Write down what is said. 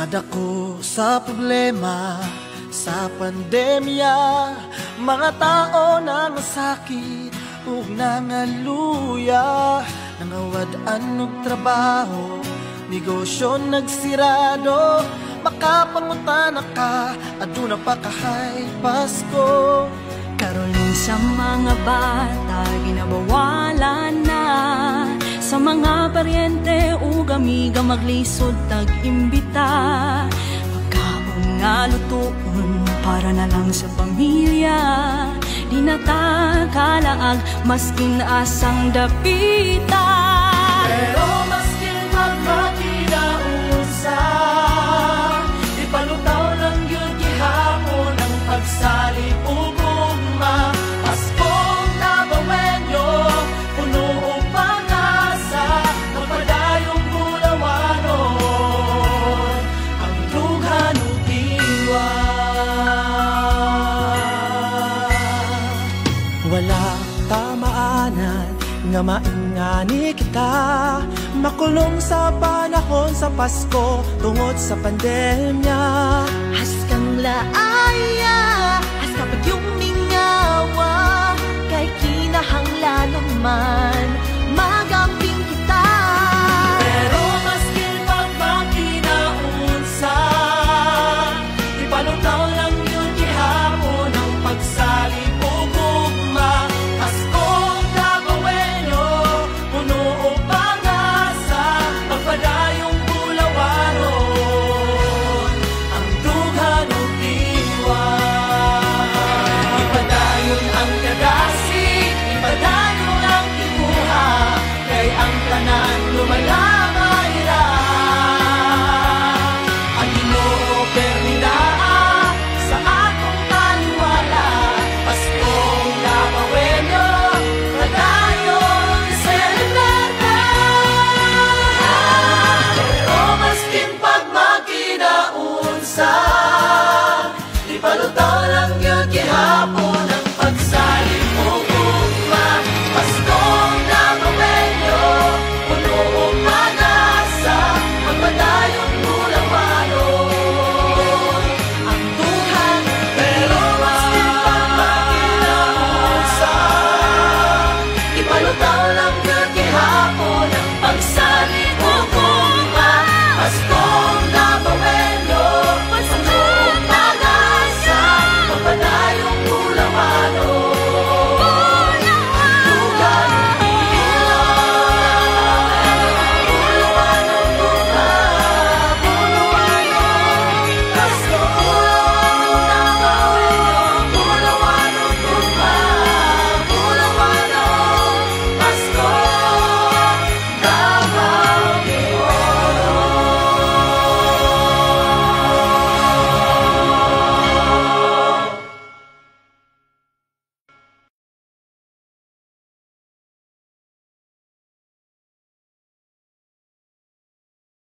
Kadako sa problema, sa pandemya, mga tao nang sakit ug nangaluya, nangawad-an og trabaho, negosyo nagsirado, makapangutana ka, aduna pa kahay Pasko. Karon sa mga bata, ginabawalan na, sa mga paryente ug amiga maglisod tag-imbita, pagkaon nga lutuon para na lang sa pamilya, di na ta kalaag maskin asang dapita. Pero maskin magmakinaunsa, di palutaw lang yun gihapon ang pagsali ug ugma. Paskong nabawenyo, puno og pag-asa, magpadayong bulawanon ang dughan ug diwa. Wala tamaanan nga maingani kita, makulong sa panahon sa Pasko tungod sa pandemya. Haskang laaya, haska pagyong mingawa, kay kinahanglan naman magamping kita. Pero maskin pagmakinaunsa, di palutaw lang yun gihapon ang pagsali ug ugma. Paskong nabawenyo, puno og pag-asa, magpadayong bulawanon ang dughan ug diwa. Ipadayon ang kagasig, ipadayon ang imuha, kay ang tanan lumalamay ra. Ang Ginoo perminaa sa akong taliwala, Paskong nabawenyo, padayon i-celebrate. Pero maskin pagmakinaunsa, di palutaw